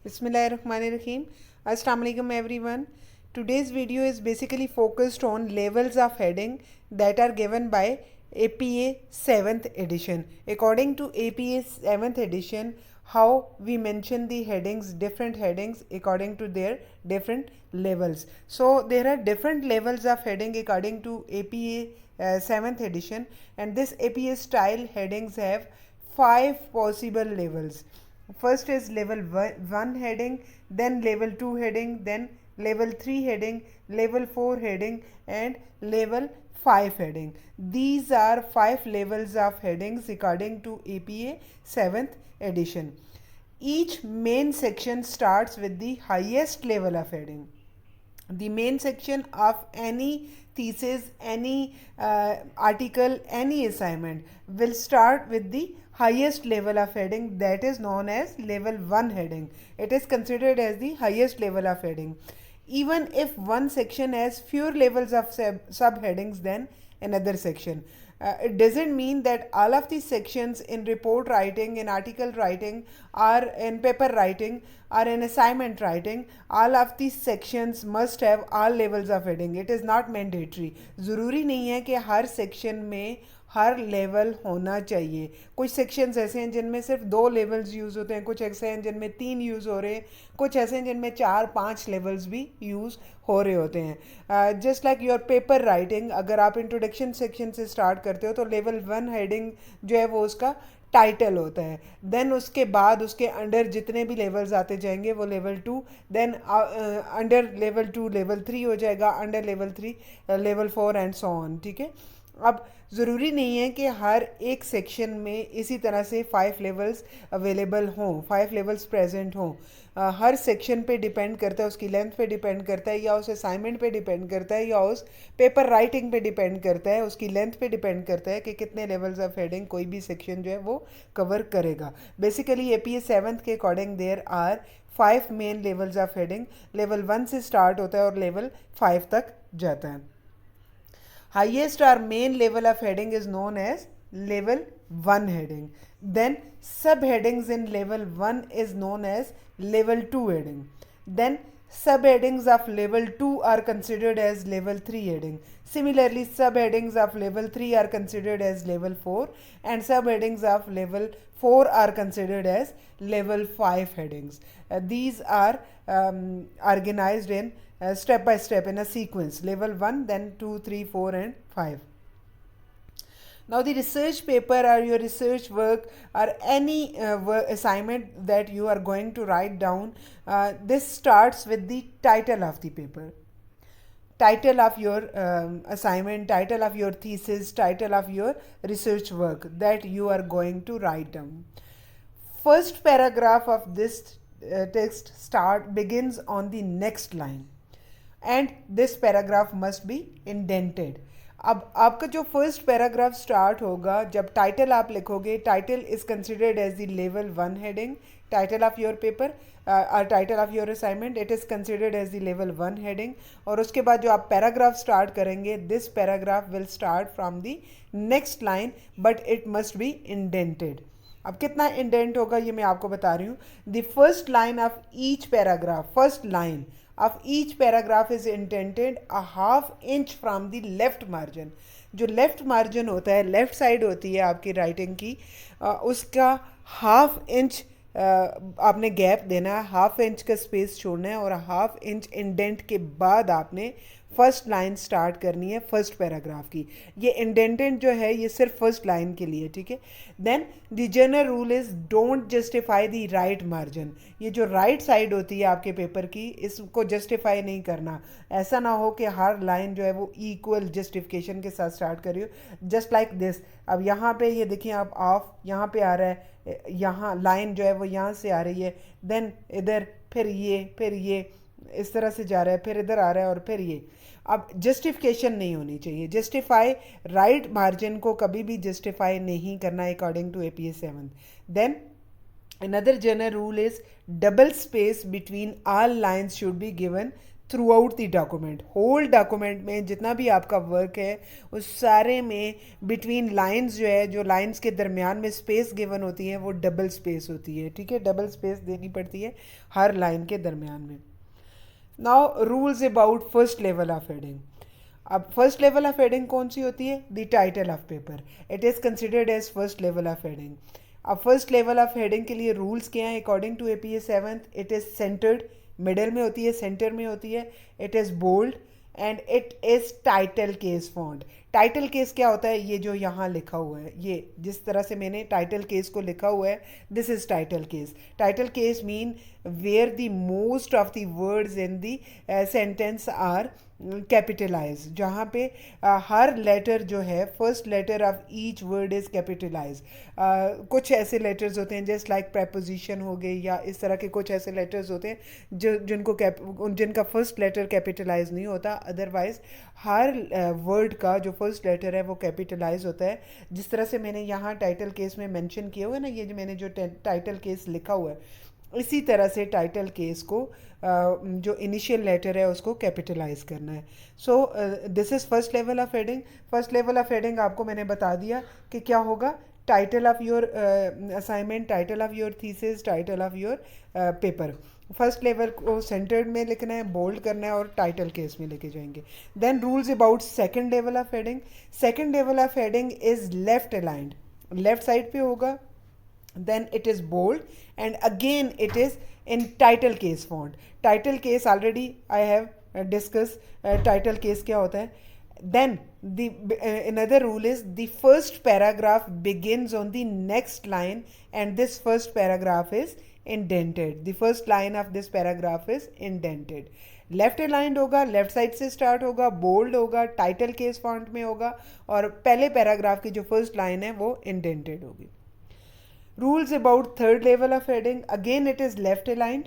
Bismillahirrahmanirrahim. Assalamu alaikum everyone. Today's video is basically focused on levels of heading that are given by APA 7th edition. According to APA 7th edition, how we mention the headings, different headings according to their different levels. So there are different levels of heading according to APA 7th edition, and this APA style headings have 5 possible levels. First is level 1 heading, then level 2 heading, then level 3 heading, level 4 heading, and level 5 heading. These are 5 levels of headings according to APA 7th edition. Each main section starts with the highest level of heading. The main section of any thesis, any article, any assignment will start with the highest level of heading, that is known as level 1 heading. It is considered as the highest level of heading. Even if one section has fewer levels of subheadings than another section. It doesn't mean that all of these sections in report writing, in article writing, or in paper writing, or in assignment writing, all of these sections must have all levels of heading. It is not mandatory. ज़रूरी नहीं है कि हर section में हर level होना चाहिए. कुछ sections ऐसे हैं जिनमें सिर्फ 2 लेवल्स यूज़ होते हैं, कुछ ऐसे हैं जिनमें 3 यूज़ हो रहे हैं, कुछ ऐसे हैं जिनमें 4-5 लेवल्स भी यूज़ हो रहे होते हैं. Just like your paper writing, अगर आप इंट्रोडक्शन सेक्शन से स्टार्ट करते हो तो लेवल 1 हेडिंग जो है वो उसका टाइटल होता है. देन उसके बाद उसके अंडर जितने भी लेवल्स आते जाएंगे वो level 2, then under level 2 level 3 हो जाएगा, under level 3 level 4 and so on. ठीक है. अब ज़रूरी नहीं है कि हर एक सेक्शन में इसी तरह से 5 लेवल्स अवेलेबल हों, 5 लेवल्स प्रेजेंट हों. हर सेक्शन पे डिपेंड करता है, उसकी लेंथ पे डिपेंड करता है, या उस असाइनमेंट पे डिपेंड करता है, या उस पेपर राइटिंग पे डिपेंड करता है, उसकी लेंथ पे डिपेंड करता है कि कितने लेवल्स ऑफ हेडिंग कोई भी सेक्शन जो है वो कवर करेगा. बेसिकली APA 7th के according there are 5 main levels of heading. Level 1 से स्टार्ट होता है और लेवल 5 तक जाता है. Highest or main level of heading is known as level 1 heading. Then subheadings in level 1 is known as level 2 heading. Then subheadings of level 2 are considered as level 3 heading. Similarly, subheadings of level 3 are considered as level 4, and subheadings of level 4 are considered as level 5 headings. These are organized in step by step in a sequence. Level 1, then 2, 3, 4 and 5. Now the research paper or your research work or any assignment that you are going to write down, this starts with the title of the paper. Title of your assignment, title of your thesis, title of your research work that you are going to write down. First paragraph of this text begins on the next line, and this paragraph must be indented. अब आपका जो first paragraph start होगा, जब title आप लिखोगे, title is considered as the level 1 heading. Title of your paper और title of your assignment, it is considered as the level 1 heading. और उसके बाद जो आप पैराग्राफ स्टार्ट करेंगे, this paragraph will start from the next line, but it must be indented. अब कितना indent होगा ये मैं आपको बता रही हूँ. The first line of each paragraph, first line of each paragraph is indented a half inch from the left margin. जो लेफ्ट मार्जिन होता है, लेफ्ट साइड होती है आपकी राइटिंग की, उसका हाफ इंच आपने गैप देना है, हाफ इंच का स्पेस छोड़ना है, और हाफ इंच इंडेंट के बाद आपने फर्स्ट लाइन स्टार्ट करनी है फर्स्ट पैराग्राफ की. ये इंडेंटेड जो है ये सिर्फ फर्स्ट लाइन के लिए. ठीक है. Then the general rule is don't justify the right margin. ये जो राइट साइड होती है आपके पेपर की, इसको जस्टिफाई नहीं करना. ऐसा ना हो कि हर लाइन जो है वो इक्वल जस्टिफिकेशन के साथ स्टार्ट करिए. Just like this. अब यहाँ पे ये देखिए, आप ऑफ यहाँ पे आ रहा है, यहाँ लाइन जो है वो यहाँ से आ रही है, देन इधर, फिर ये इस तरह से जा रहा है, फिर इधर आ रहा है, और फिर ये. अब जस्टिफिकेशन नहीं होनी चाहिए. जस्टिफाई राइट मार्जिन को कभी भी जस्टिफाई नहीं करना according to APA 7. Then another general rule is double space between all lines should be given throughout the document, whole document में जितना भी आपका वर्क है उस सारे में बिटवीन लाइंस जो है, जो लाइंस के दरमियान में स्पेस गिवन होती है वो डबल स्पेस होती है, ठीक है, डबल स्पेस देनी पड़ती है हर लाइन के दरमियान में। Now rules about first level of heading. अब फर्स्ट लेवल ऑफ हेडिंग कौन सी होती है? The title of paper, it is considered as first level of heading. अब फर्स्ट लेवल ऑफ हेडिंग के लिए रूल्स क्या हैं? According to APA 7th, it is centred, middle में होती है, सेंटर में होती है, it is bold and it is title case font. Title case क्या होता है? ये जो यहाँ लिखा हुआ है, ये जिस तरह से मैंने टाइटल केस को लिखा हुआ है, this is title case. Title case mean where the most of the words in the sentence are capitalise, जहाँ पे हर लेटर जो है, first letter of each word is capitalise. कुछ ऐसे लेटर्स होते हैं जस्ट लाइक प्रेपोजिशन हो गए या इस तरह के कुछ ऐसे लेटर्स होते हैं जिनका फर्स्ट लेटर कैपिटलाइज नहीं होता, अदरवाइज हर वर्ड का जो फर्स्ट लेटर है वो कैपिटलाइज होता है। जिस तरह से मैंने यहाँ टाइटल केस में मेंशन किया हुआ है ना, ये जो मैंने जो टाइटल केस लिखा हुआ है, इसी तरह से टाइटल केस को जो इनिशियल लेटर है उसको कैपिटलाइज करना है। So this is first level of heading. First level of heading आपको मैंने बता दिया कि क्या होगा, title of your assignment, title of your thesis, title of your paper. First level को सेंटर्ड में लिखना है, बोल्ड करना है और टाइटल केस में लेके जाएंगे। Then rules about second level of heading. Second level of heading is left aligned, left side पे होगा, then it is bold and again it is in title case font. Title case already I have discussed, title case क्या होता है। then the another rule is the first paragraph begins on the next line and this first paragraph is indented. The first line of this paragraph is indented. Left aligned होगा, left side से start होगा, bold होगा, title case font में होगा और पहले paragraph की जो फर्स्ट लाइन है वो इंडेंटेड होगी। Rules about third level of heading, again it is left aligned,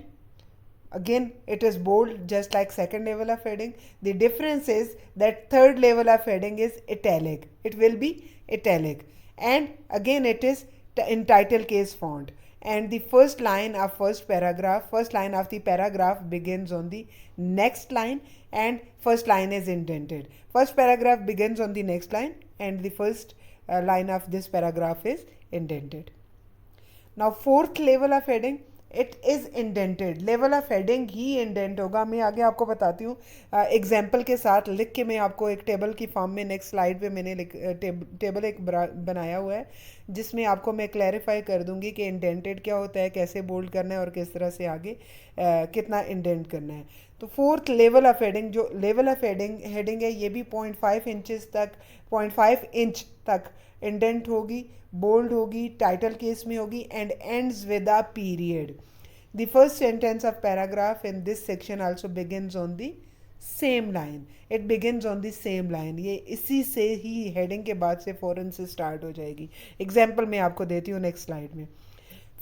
again it is bold just like second level of heading. The difference is that third level of heading is italic, it will be italic, and again it is in title case font, and the first line of first line of the paragraph begins on the next line and first line is indented. First paragraph begins on the next line and the first line of this paragraph is indented. Now fourth level of heading, it is indented. Level of heading he indent होगा। मैं आगे आपको बताती हूँ example के साथ लिख के। मैं आपको एक टेबल की फॉर्म में नेक्स्ट स्लाइड पे मैंने टेबल एक बनाया हुआ है जिसमें आपको मैं क्लैरिफाई कर दूंगी कि इंडेंटेड क्या होता है, कैसे बोल्ड करना है और किस तरह से आगे कितना इंडेंट करना है। तो फोर्थ लेवल ऑफ हेडिंग, जो लेवल ऑफ हेडिंग है ये भी 0.5 इंचेस तक 0.5 इंच तक इंडेंट होगी, बोल्ड होगी, टाइटल केस में होगी and ends with a period. The first sentence of paragraph in this section also begins on the same line, it begins on the same line. ये इसी से ही heading के बाद से फ़ौरन से स्टार्ट हो जाएगी। एग्जाम्पल मैं आपको देती हूँ नेक्स्ट स्लाइड में।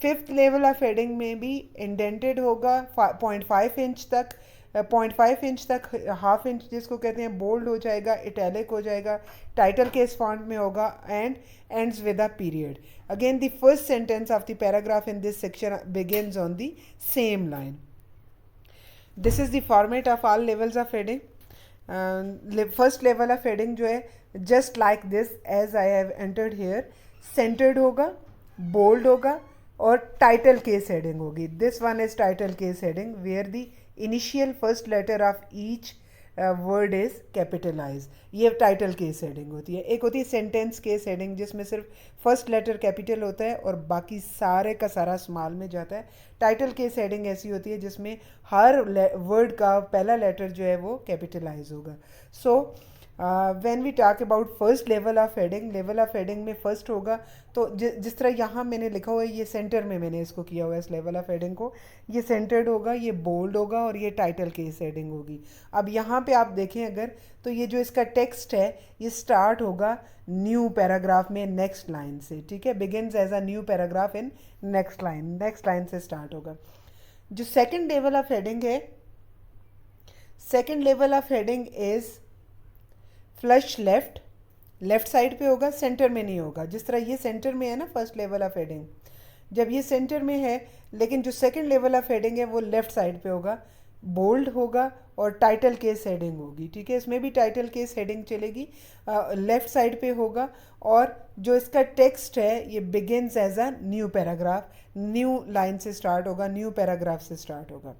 फिफ्थ लेवल ऑफ हेडिंग में भी इंडेंटेड होगा 0.5 इंच तक, 0.5 इंच तक, हाफ इंच जिसको कहते हैं, बोल्ड हो जाएगा, इटैलिक हो जाएगा, टाइटल केस फॉन्ट में होगा and ends with a period. Again the first sentence of the paragraph in this section begins on the same line. This is the format of all levels of heading. First level of heading जो है just like this as I have entered here, centred होगा, bold होगा और title case heading होगी। This one is title case heading where the initial first letter of each word is capitalise. ये title case heading होती है। एक होती है सेंटेंस केस हेडिंग जिसमें सिर्फ फर्स्ट लेटर कैपिटल होता है और बाकी सारे का सारा स्मॉल में जाता है। टाइटल केस हेडिंग ऐसी होती है जिसमें हर वर्ड का पहला लेटर जो है वो कैपिटलाइज होगा। So when we talk about first level of heading, level of heading में फर्स्ट होगा तो जिस तरह यहाँ मैंने लिखा हुआ है, ये सेंटर में मैंने इसको किया हुआ है इस लेवल ऑफ हेडिंग को, ये सेंटर्ड होगा, ये बोल्ड होगा और ये टाइटल केस हेडिंग होगी। अब यहाँ पे आप देखें अगर तो ये जो इसका टेक्स्ट है ये स्टार्ट होगा न्यू पैराग्राफ में नेक्स्ट लाइन से, ठीक है, begins as a new paragraph in next line से स्टार्ट होगा। जो सेकेंड लेवल ऑफ हेडिंग है, second level of heading is flush left, left side पे होगा, सेंटर में नहीं होगा। जिस तरह ये सेंटर में है ना फर्स्ट लेवल ऑफ हेडिंग, जब ये सेंटर में है लेकिन जो सेकंड लेवल ऑफ हेडिंग है वो लेफ्ट साइड पे होगा। बोल्ड होगा और टाइटल केस हेडिंग होगी, ठीक है। इसमें भी टाइटल केस हेडिंग चलेगी, लेफ्ट साइड पे होगा। और जो इसका टेक्स्ट है ये begins as a new paragraph, new line से स्टार्ट होगा, न्यू पैराग्राफ से स्टार्ट होगा।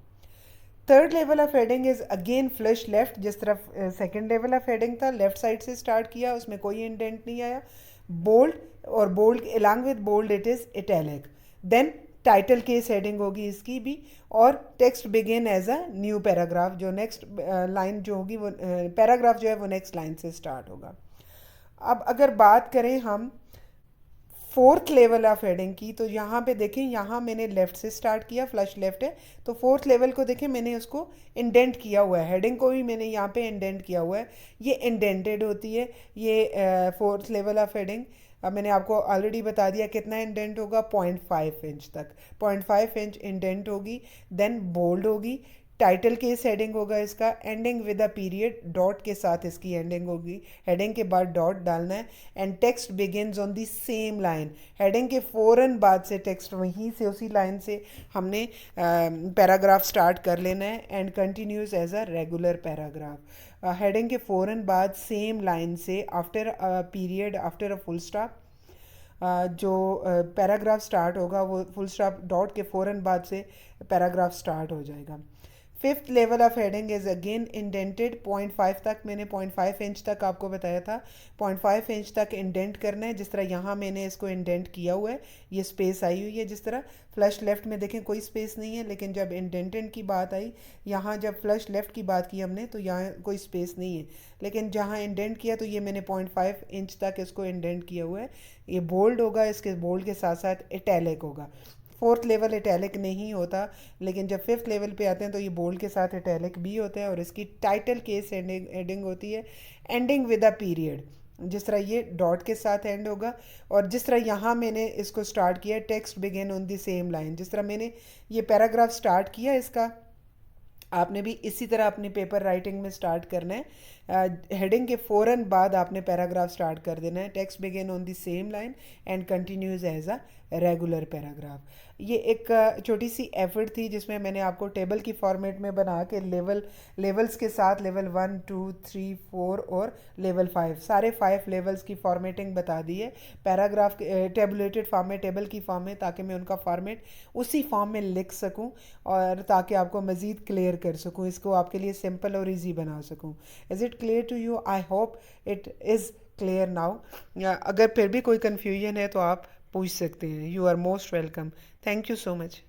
Third level of heading is again flush left, जिस तरफ सेकंड लेवल ऑफ हेडिंग था, लेफ्ट साइड से स्टार्ट किया, उसमें कोई इंडेंट नहीं आया। बोल्ड, और bold along with bold it is italic. Then title case heading होगी इसकी भी, और text begin as a new paragraph, जो नेक्स्ट लाइन जो होगी वो पैराग्राफ जो है वो नेक्स्ट लाइन से स्टार्ट होगा। अब अगर बात करें हम फोर्थ लेवल ऑफ हेडिंग की, तो यहाँ पे देखें, यहाँ मैंने लेफ्ट से स्टार्ट किया, फ्लश लेफ्ट है, तो फोर्थ लेवल को देखें मैंने उसको इंडेंट किया हुआ है, हेडिंग को भी मैंने यहाँ पे इंडेंट किया हुआ है, ये इंडेंटेड होती है ये फोर्थ लेवल ऑफ हेडिंग। अब मैंने आपको ऑलरेडी बता दिया कितना इंडेंट होगा, 0.5 इंच तक, 0.5 इंच इंडेंट होगी। देन बोल्ड होगी, टाइटल केस हेडिंग होगा इसका, ending with a period, dot के साथ इसकी एंडिंग होगी, हेडिंग के बाद डॉट डालना है। And text begins on the same line, heading के फ़ौरन बाद से टेक्स्ट वहीं से उसी लाइन से हमने पैराग्राफ स्टार्ट कर लेना है, and continues as a regular paragraph. Heading के फ़ौरन बाद सेम लाइन से after a period, after a full stop, जो पैराग्राफ स्टार्ट होगा वो फुल स्टॉप डॉट के फ़ौरन बाद से पैराग्राफ स्टार्ट हो जाएगा। Fifth level of heading is again indented, 0.5 तक, मैंने 0.5 इंच तक आपको बताया था, 0.5 इंच तक इंडेंट करना है, जिस तरह यहाँ मैंने इसको इंडेंट किया हुआ है, ये स्पेस आई हुई है जिस तरह। फ्लश लेफ्ट में देखें कोई स्पेस नहीं है, लेकिन जब इंडेंटेड की बात आई, यहाँ जब फ्लश लेफ्ट की बात की हमने तो यहाँ कोई स्पेस नहीं है, लेकिन जहाँ इंडेंट किया तो ये मैंने 0.5 इंच तक इसको इंडेंट किया हुआ है। ये बोल्ड होगा, इसके बोल्ड के साथ साथ इटैलिक होगा। फोर्थ लेवल इटैलिक नहीं होता, लेकिन जब फिफ्थ लेवल पे आते हैं तो ये बोल्ड के साथ इटैलिक भी होता है, और इसकी टाइटल केस एंडिंग होती है, एंडिंग विद अ पीरियड, जिस तरह ये डॉट के साथ एंड होगा। और जिस तरह यहाँ मैंने इसको स्टार्ट किया, text begin on the same line, जिस तरह मैंने ये पैराग्राफ स्टार्ट किया इसका, आपने भी इसी तरह अपनी पेपर राइटिंग में स्टार्ट करना है। हेडिंग के फ़ौरन बाद आपने पैराग्राफ स्टार्ट कर देना है, text begin on the same line and continues as a regular paragraph. ये एक छोटी सी एफर्ट थी जिसमें मैंने आपको टेबल की फॉर्मेट में बना के लेवल्स के साथ लेवल 1, 2, 3, 4 और लेवल 5, सारे 5 लेवल्स की फॉर्मेटिंग बता दी है पैराग्राफ टेबुलेटेड फॉर्म में, टेबल की फॉर्म में, ताकि मैं उनका फॉर्मेट उसी फॉर्म में लिख सकूं, और ताकि आपको मज़ीद क्लियर कर सकूं, इसको आपके लिए सिंपल और ईजी बना सकूं। Is it clear to you? I hope it is clear now. अगर फिर भी कोई कन्फ्यूजन है तो आप पूछ सकते हैं। You are most welcome. Thank you so much.